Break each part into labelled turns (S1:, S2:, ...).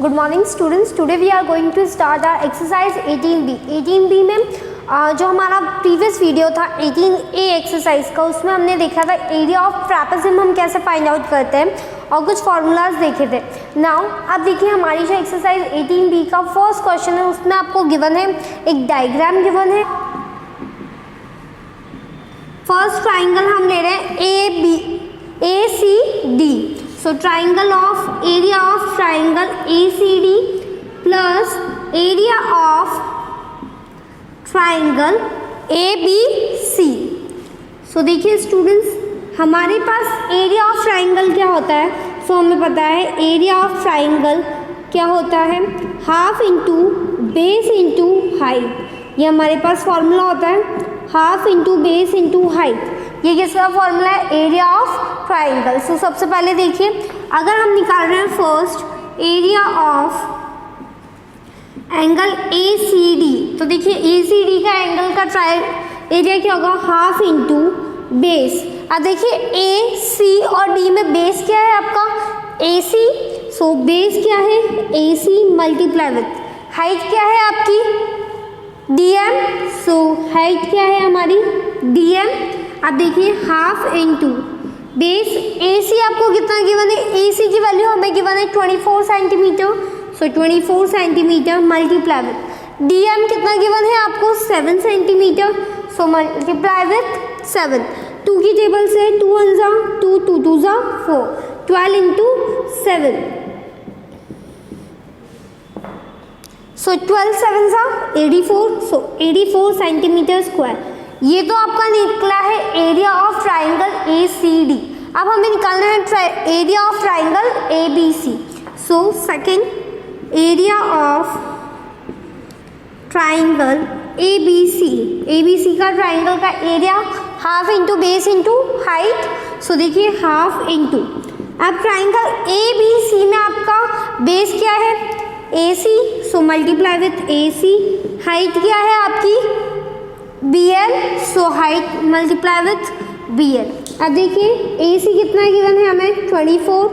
S1: Good morning students. Today we are going to start our exercise 18B. 18B में जो हमारा previous video था 18A exercise का, उसमें हमने देखा था एरिया ऑफ ट्रैपेजियम हम कैसे फाइंड आउट करते हैं और कुछ फॉर्मूलाज देखे थे. नाउ अब देखिए हमारी जो एक्सरसाइज 18B का फर्स्ट क्वेश्चन है, उसमें आपको गिवन है एक डायग्राम गिवन है. फर्स्ट ट्राइंगल हम ले रहे हैं ACD. So triangle of area of triangle ACD plus area of triangle ABC. So देखिए स्टूडेंट्स, हमारे पास एरिया ऑफ ट्राइंगल क्या होता है. सो हमें पता है एरिया ऑफ ट्राइंगल क्या होता है, half into base into height. ये हमारे पास फॉर्मूला होता है, half into base into height. ये किसका फॉर्मूला है, एरिया ऑफ ट्राइंगल. सो सबसे पहले देखिए, अगर हम निकाल रहे हैं first area of angle ACD, तो देखिए ACD का एंगल का एरिया क्या होगा, हाफ इंटू बेस. अब देखिए AC और D में बेस क्या है आपका AC. सो बेस क्या है AC मल्टीप्लाई विथ हाइट क्या है आपकी DM. सो हाइट क्या है हमारी DM. अब देखिए हाफ इंटू बेस. AC आपको कितना गिवन है, AC की वैल्यू हमें गिवन है 24 centimetre. So 24 centimetre multiply with DM कितना गिवन है आपको 7 सेंटीमीटर. So multiply with 7. 2 की टेबल से 2 1 जा 2 2 2 जा 4, 12 इंटू 7. सो 12 7 जा 84. सो 84 सेंटीमीटर स्क्वायर. ये तो आपका निकला है एरिया ऑफ ट्राइंगल ACD. अब हमें निकालना है area of triangle ABC. So second area of triangle ABC का ट्राइंगल का area half into base into height. So देखिए हाफ इंटू, अब ट्राइंगल ABC में आपका बेस क्या है AC. So multiply with AC. Height क्या है आपकी BL. So height multiply with BL. अब देखिए AC कितना गिवन है हमें 24.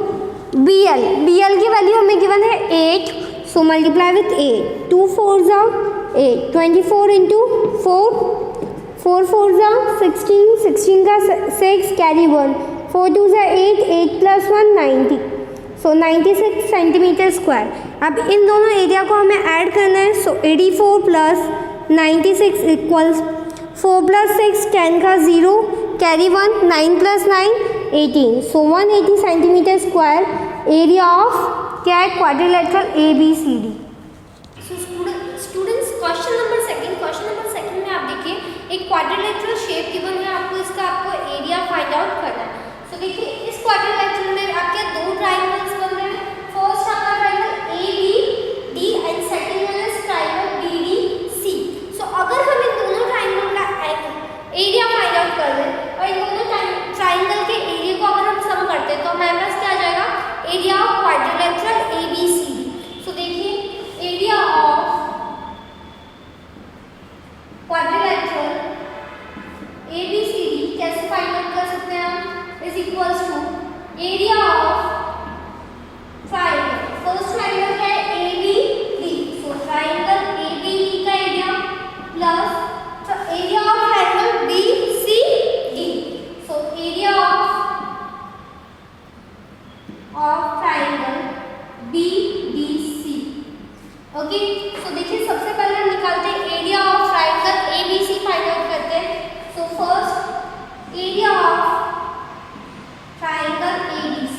S1: BL की वैल्यू हमें गिवन है 8. सो मल्टीप्लाई विथ 8. 2 4 जा 8, 24 इंटू 4, 4 4 जा 16, 16 का 6 कैरी 1, 4 2 जा 8, 8 प्लस 1 90. सो 96 सेंटीमीटर स्क्वायर. अब इन दोनों एरिया को हमें ऐड करना है. सो 84 प्लस 96 इक्वल्स 4 प्लस 6 10 का 0 carry 1, 9 plus 9 18. So 180 centimetre square area of क्या है quadrilateral ABCD. Students question number second में आप देखिए एक क्वाड्रिलेटरल शेप गिवन है आपको, इसका आपको एरिया फाइंड आउट करना है. सो देखिए इस क्वाड्रिलेटरल में आपके दो ट्राइंगल्स बन रहे हैं. फर्स्ट आपका triangle ABD and second one is triangle BDC. सो अगर हम इन दोनों ट्राइंगल का एरिया फाइंड आउट कर दें और इन दोनों ट्राइंगल के एरिया को अगर हम सम करते हैं तो हमारे पास क्या आ जाएगा, area of quadrilateral ABCD. So देखिए एरिया ऑफ क्वाड्रिलेटरल ABCD कैसे फाइंड आउट कर सकते हैं हम, is equals to area of triangle. First triangle क्या है ABD. सो ट्राइंगल ABD का area plus area of triangle BCD. So area of triangle BDC. Okay. So देखिए सबसे पहले हम निकालते हैं area of triangle ABC find out करते हैं. So first area of triangle ABC.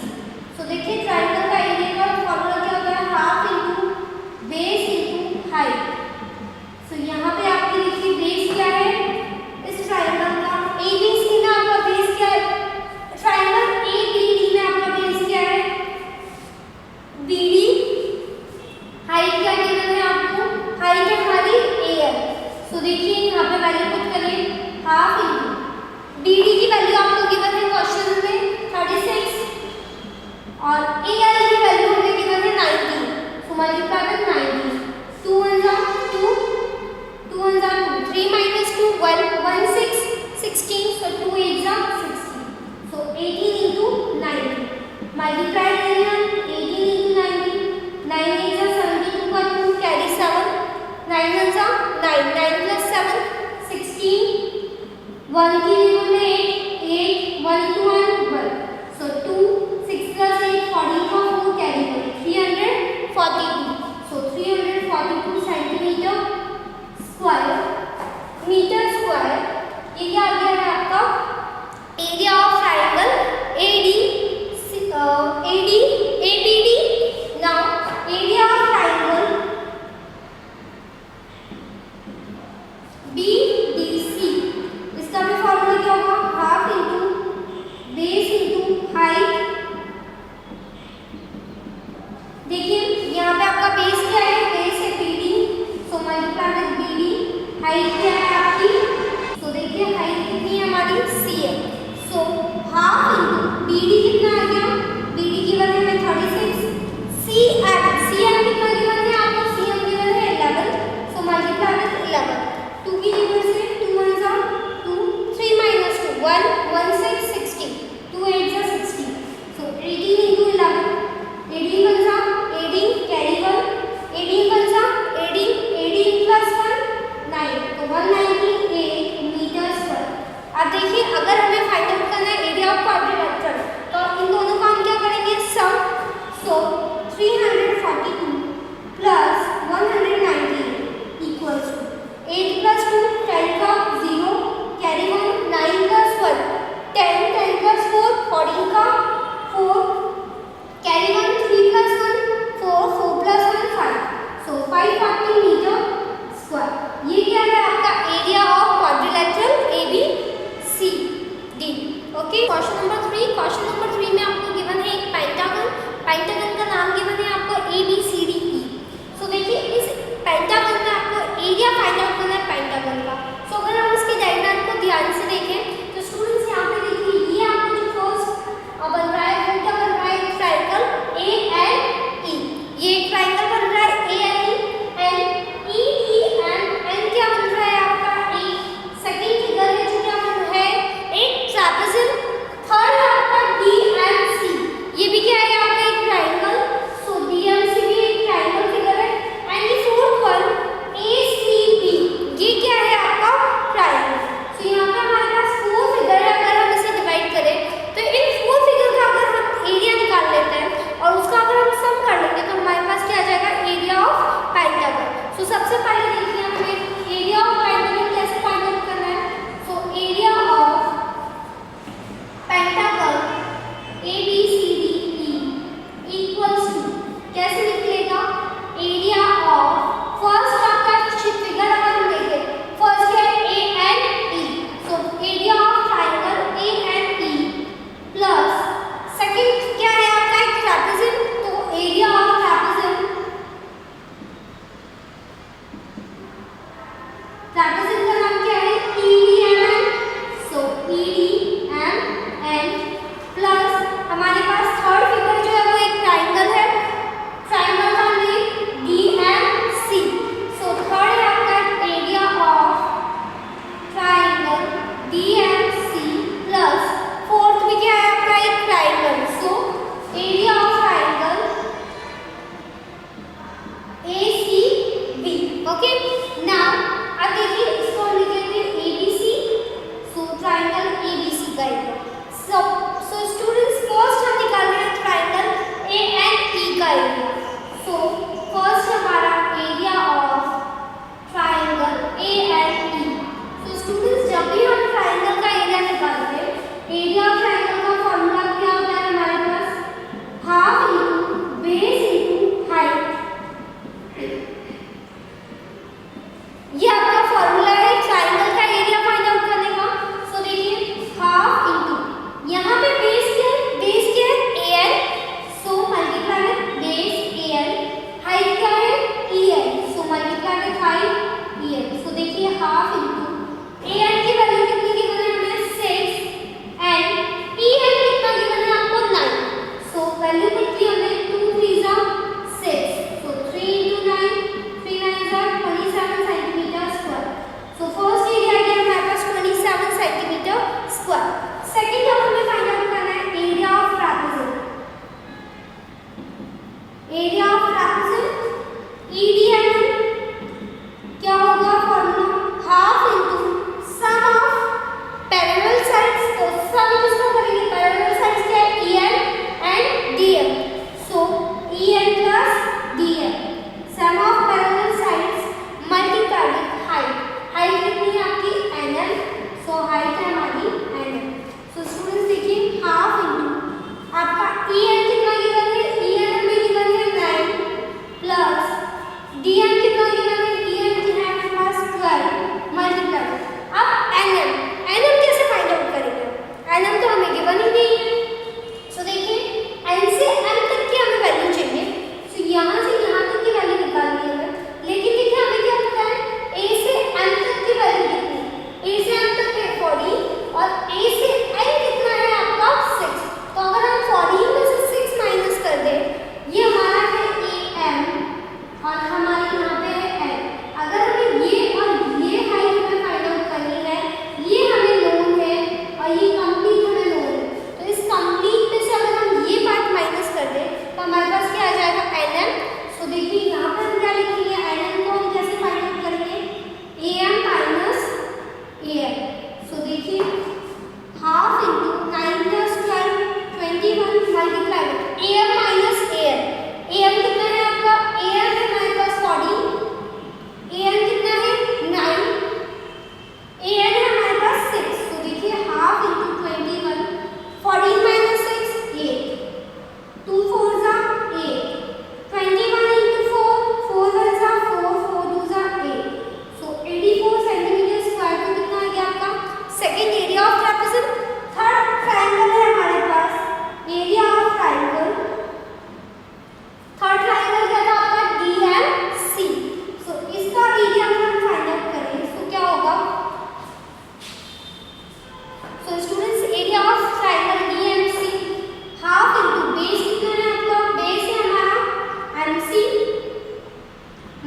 S1: सो देखिए ट्राइंगल का एरिया का फॉर्मूला क्या होता है, half into base into height. So यहाँ पे आपकी देखिए बेस क्या है इस ट्राइंगल का, ABC में आपका बेस क्या है, ट्राइंगल ABD में आपका बेस क्या है BD. हाइट क्या गिवन है आपको, हाइट है हमारी AL. सो देखिए यहाँ पे वैल्यू पुट करिए हाफ इंटू BD की वैल्यू आपको गिवन है क्वेश्चन में 36 और AL की वैल्यू हमें गिवन है 90. सो मल्टीप्लाई विथ 90. 2 1 जा 2, 2 1 जा 2, 3 minus 2 1 1 6 16. सो 2 8 जा 16. सो 18 into 90 मल्टीप्लाई करिए 18 into 90, 9 8 जा 9 सा 9, 9 प्लस 7 16, 1 की जगह में 8, 1 into 1 so 2, 6 plus 8 40 का 4 कैरी करें 342, so 342 centimetre square metre square. ये क्या आ गया है आपका area of triangle ABD। Now area of triangle BDC, इसका भी फॉर्मूला क्या होगा half into base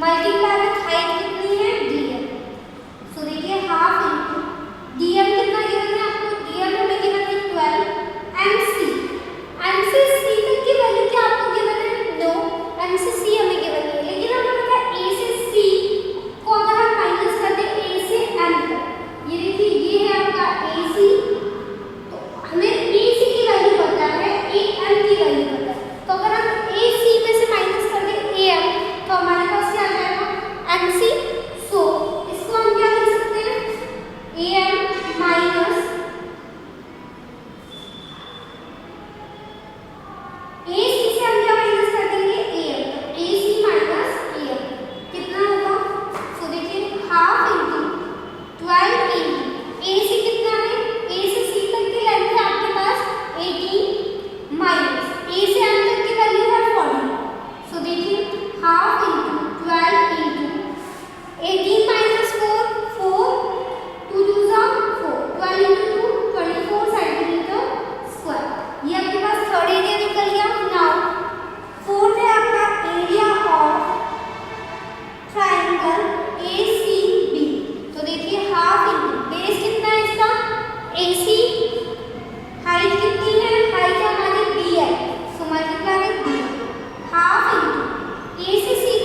S1: multiply with height कितनी है dm। सो देखिए हाफ इंटू dm कितना गिवन है आपको, dm हमें गिवन है 12 mc। mc c तक की वैल्यू क्या आपको गिवन है, नो mc c हमें गिवन है, लेकिन हमें पता है a से c को अगर हम माइनस कर दें a से m तक, ये देखिए ये है आपका ac, तो हमें ac की वैल्यू पता है, am की वैल्यू पता है, तो अगर हम ac में से माइनस कर दें am तो हमारे पास क्या आ जाएगा mc। सो इसको हम क्या लिख सकते हैं, am माइनस ac से हम क्या माइनस कर देंगे am, तो ac माइनस am कितना होगा, सो देखिए हाफ इंटू 12 इंटू ac कितना है, a से c तक की लेंथ है आपके पास 18 माइनस a से m तक की वैल्यू है 40। सो देखिए half into 12 into 18 minus 4 4 2 2 4 12 into 2 24 centimetre square. ये आपके पास थर्ड एरिया निकल गया। नाउ फोर्थ है आपका एरिया ऑफ ट्रायंगल ACB। तो देखिए हाफ इंटू बेस कितना है इसका AC, हाइट कितनी है, हाइट हमारी B है, सो multiply with B, half into A से C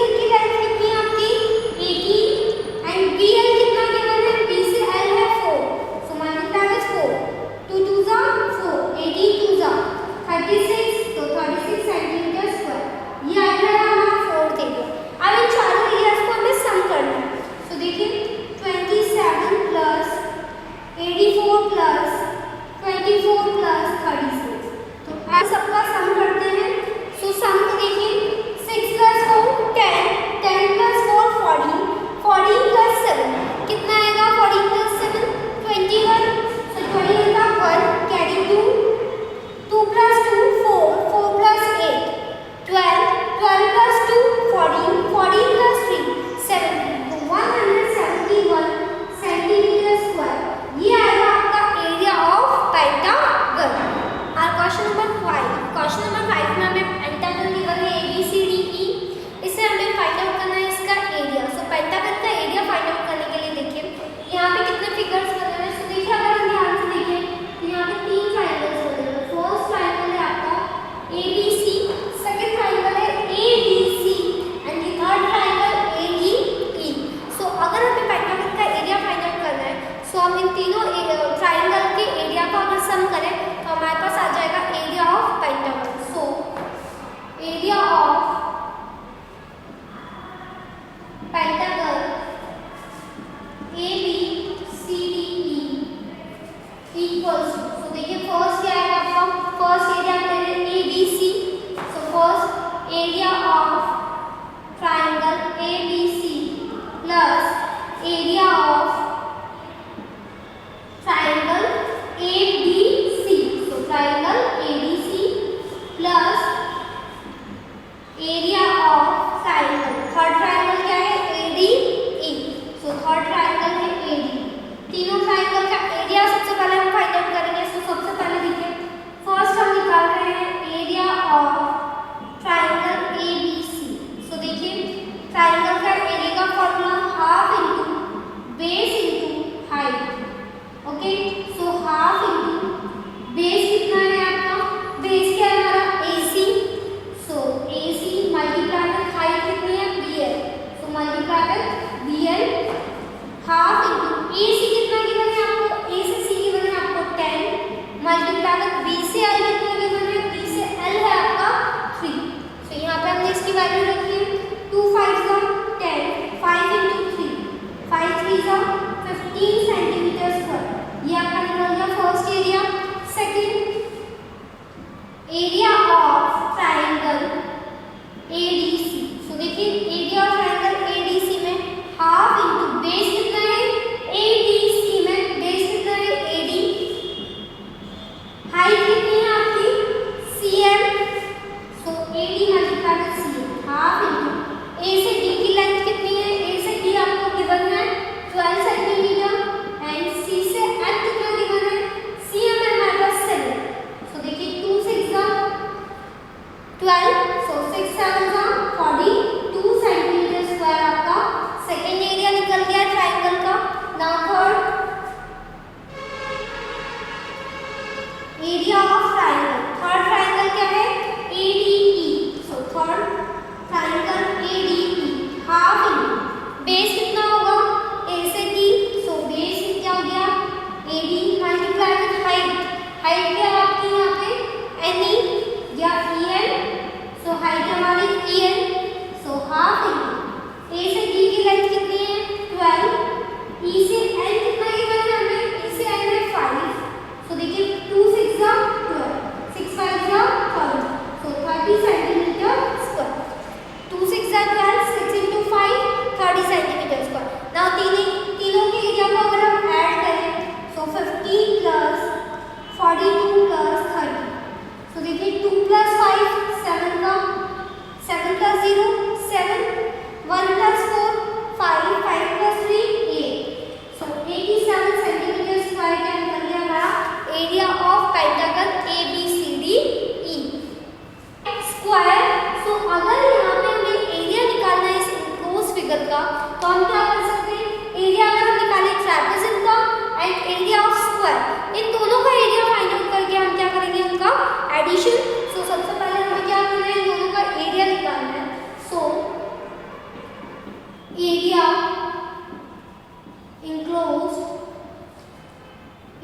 S1: तो हम क्या कर सकते हैं, एरिया अगर हम निकालें ट्रापेज़म का एंड एरिया ऑफ स्क्वायर, इन दोनों का एरिया फाइंड आउट करके हम क्या करेंगे, उनका एडिशन। सो सबसे पहले हमें क्या करना है, इन दोनों का एरिया निकालना है। So area enclosed,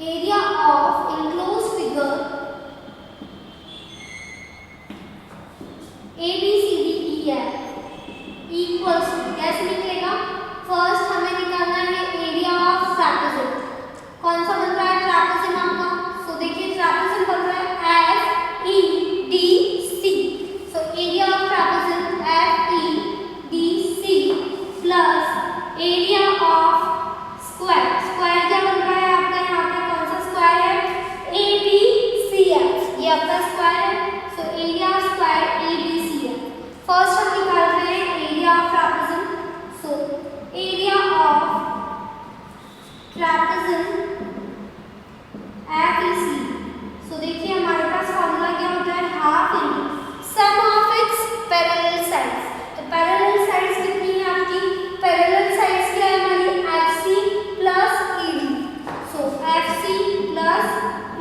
S1: area of enclosed figure ABCDEF equals to, कैसे निकलेगा, फर्स्ट हमें निकालना है एरिया ऑफ ट्रापेज़म। कौन सा बन रहा है ट्रापेज़म आपका, सो देखिए ट्रापेज़म बन रहा है FEDC। So area of trapezium FEDC plus area of square, square क्या बन रहा है आपका, यहाँ पे कौन सा स्क्वायर है, ABCF, ये आपका स्क्वायर है। So area of square ABCF, first हम निकाल रहे हैं area of trapezium. So area of trapezium FEC, so देखिए हमारे पास फॉर्मूला क्या होता है, half into sum of its parallel sides. तो पैरेलल साइड्स कितनी है आपकी, पैरेलल साइड्स क्या है हमारी, FC plus ED। So FC plus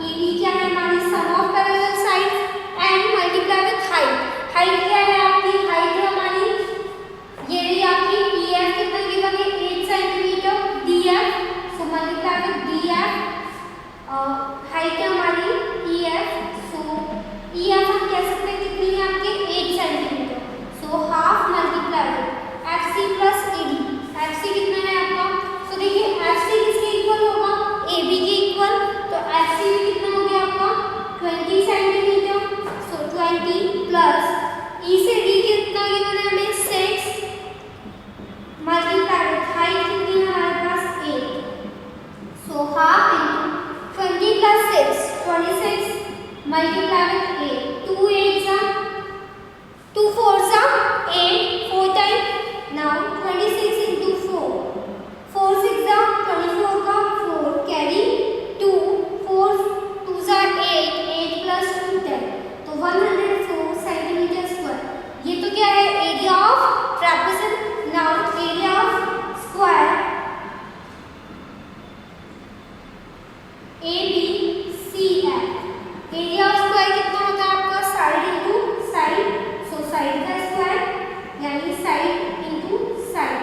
S1: ED क्या है हमारी, sum of parallel sides and multiply with height. Height क्या है आपकी, हाइट है हमारी, ये रही आपकी EF कितना गिवन है, 8 centimetre, DF, so multiply with DF, height है हमारी EF। सो EF हम कह सकते हैं कितनी है आपके, 8 centimetre. So half multiply with FC plus ED, FC कितना है आपका, सो देखिए FC किसके इक्वल होगा, AB के इक्वल, तो FC भी कितना हो गया आपका 20 सेंटीमीटर। सो 20 प्लस E से D कितना गिवन है हमें 6 मल्टीप्लाई विद हाइट कितनी है हमारे पास 8। So half into 20 plus 6 26 multiply with 8, 2 8 जा 2 4 जा 8, 4 टाइम, नाउ 26 into 4, 4 6 जा 24 का 4 कैरी 2, 4 2 जा 8, 8 प्लस 2 10, तो 104 सेंटीमीटर स्क्वायर। ये तो क्या है area of trapezium. Now area of square ABCF, area of square कितना होता है आपका, side into side. So side का स्क्वायर यानी साइड इंटू साइड।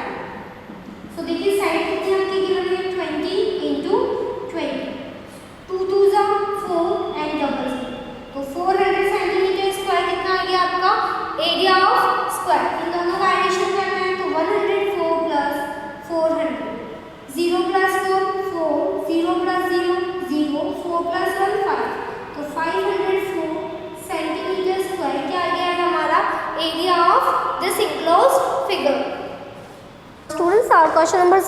S1: सो देखिए साइड कितनी आपकी गिवन है, 20 इंटू 20, 2 2 जा 4 एंड डबल, तो 400 सेंटीमीटर स्क्वायर कितना आ गया आपका एरिया ऑफ स्क्वायर। इन दोनों का एडिशन करना है, तो 104 प्लस 400, 0 प्लस 4 4, 0 प्लस 0 0, 4 प्लस 1 5, तो 504 सेंटीमीटर स्क्वायर क्या आ गया है हमारा area of this enclosed figure. Students और क्वेश्चन नंबर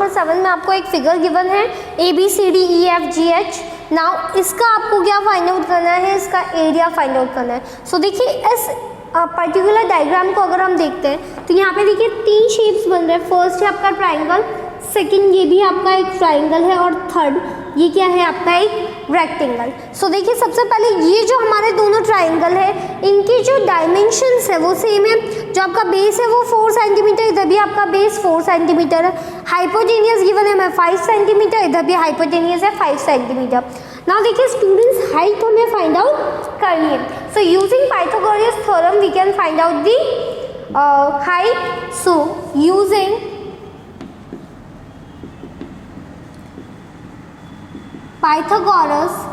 S1: 7 में आपको एक फिगर गिवन है ABCDEFGH। नाउ इसका आपको क्या फाइंड आउट करना है, इसका एरिया फाइंड आउट करना है। सो देखिए इस पर्टिकुलर डायग्राम को अगर हम देखते हैं तो यहाँ पे देखिए 3 शेप्स बन रहे हैं। फर्स्ट है आपका ट्राइंगल, सेकंड ये भी आपका एक ट्राइंगल है, और थर्ड ये क्या है आपका एक रेक्टेंगल। सो देखिए सबसे पहले ये जो हमारे दोनों ट्राइंगल है इनकी जो डायमेंशंस है वो सेम है। जो आपका बेस है वो 4 सेंटीमीटर, इधर भी आपका बेस 4 सेंटीमीटर है। हाइपोटेनियस गिवन है हमें 5 सेंटीमीटर, इधर भी हाइपोटेनियस है 5 सेंटीमीटर। नाउ देखिए स्टूडेंट्स हाइट हमें फाइंड आउट करनी है। So using Pythagoras theorem we can find out the height. So using Pythagoras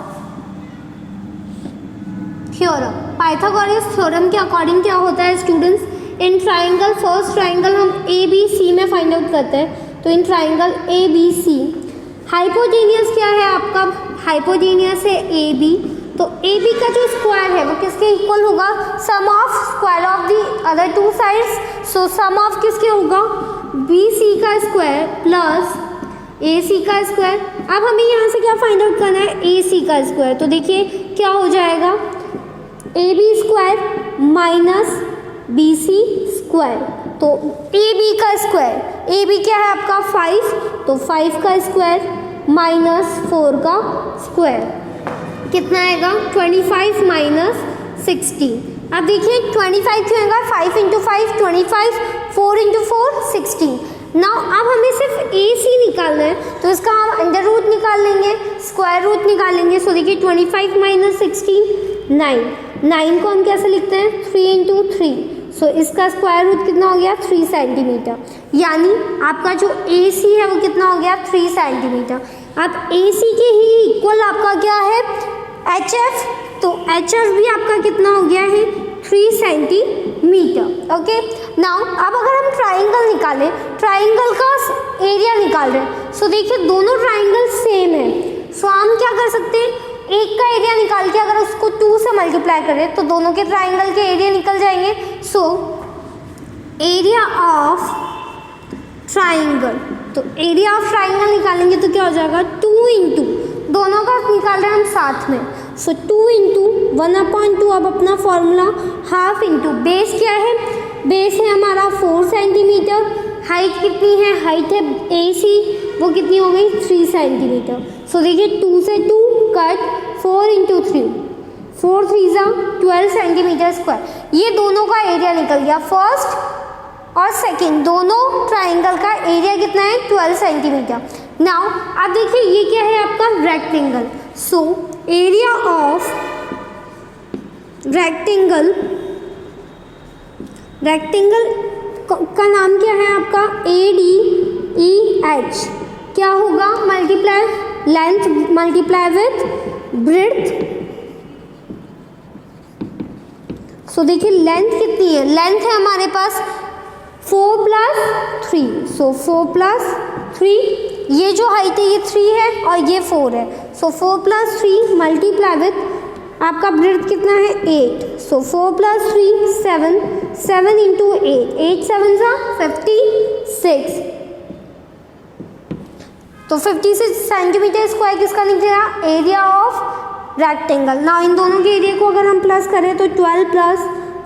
S1: theorem के अकॉर्डिंग क्या होता है students, in triangle, first triangle हम ABC में फाइंड आउट करते हैं। तो इन ट्राइंगल ABC हाइपोटेनियस क्या है आपका, हाइपोटेनियस है AB, तो AB का जो स्क्वायर है वो किसके इक्वल होगा, sum of square of the other 2 sides. So sum of किसके होगा, BC का स्क्वायर प्लस AC का स्क्वायर। अब हमें यहाँ से क्या फाइंड आउट करना है, AC का स्क्वायर। तो देखिए क्या हो जाएगा, AB square minus BC square, तो AB का स्क्वायर, AB क्या है आपका 5, तो 5 का स्क्वायर माइनस 4 का स्क्वायर कितना आएगा 25 माइनस 16। अब देखिए 25 क्यों आएगा, 5 इंटू 5 25, 4 इंटू 4 16। नाउ अब हमें सिर्फ AC निकालना है, तो इसका हम अंडर रूट निकाल लेंगे, स्क्वायर रूट निकालेंगे। सो देखिए 25 माइनस 16 9, 9 को हम कैसे लिखते हैं 3 इंटू 3, सो इसका स्क्वायर रूट कितना हो गया 3 सेंटीमीटर, यानी आपका जो AC है वो कितना हो गया 3 सेंटीमीटर। अब AC के ही इक्वल आपका क्या है HF, तो HF भी आपका कितना हो गया है 3 सेंटीमीटर। ओके, नाउ अब अगर हम ट्राइंगल निकालें, ट्राइंगल का एरिया निकाल रहे हैं, सो देखिए दोनों ट्राइंगल सेम है, सो हम क्या कर सकते हैं एक का एरिया निकाल के अगर उसको 2 से मल्टीप्लाई करें तो दोनों के ट्राइंगल के एरिया निकल जाएंगे। सो एरिया ऑफ ट्राइंगल, तो एरिया ऑफ ट्राइंगल निकालेंगे तो क्या हो जाएगा 2 इंटू, दोनों का निकाल रहे हैं हम साथ में, सो 2 इंटू 1/2, अब अपना फॉर्मूला हाफ इंटू बेस क्या है, बेस है हमारा 4 सेंटीमीटर, हाइट कितनी है, हाइट है AC वो कितनी हो गई 3 सेंटीमीटर। सो देखिए 2 से 2 कट, 4 इंटू 3, 4 3 12 सेंटीमीटर स्क्वायर, ये दोनों का एरिया निकल गया। फर्स्ट और सेकंड दोनों ट्राइंगल का एरिया कितना है 12 सेंटीमीटर। नाउ अब देखिए ये क्या है आपका rectangle, so area of rectangle, rectangle का नाम क्या है आपका ADEH, क्या होगा multiply length multiply with breadth. So देखिए लेंथ कितनी है, लेंथ है हमारे पास 4 + 3, सो 4 + 3, ये जो हाइट है ये 3 है और ये 4 है, सो 4 + 3 मल्टीप्लाई विथ आपका ब्रेड्थ कितना है 8, सो 4 + 3 7, 7 इंटू 8, 8 7 56, तो 56 सेंटीमीटर स्क्वायर किसका निकलेगा एरिया ऑफ रेक्टेंगल। ना इन दोनों के एरिया को अगर हम प्लस करें तो 12 +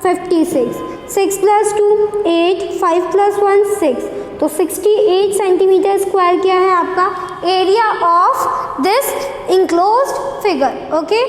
S1: 56, 6 + 2 8, 5 + 1 6, तो 68 सेंटीमीटर स्क्वायर क्या है आपका area of this enclosed figure. Okay.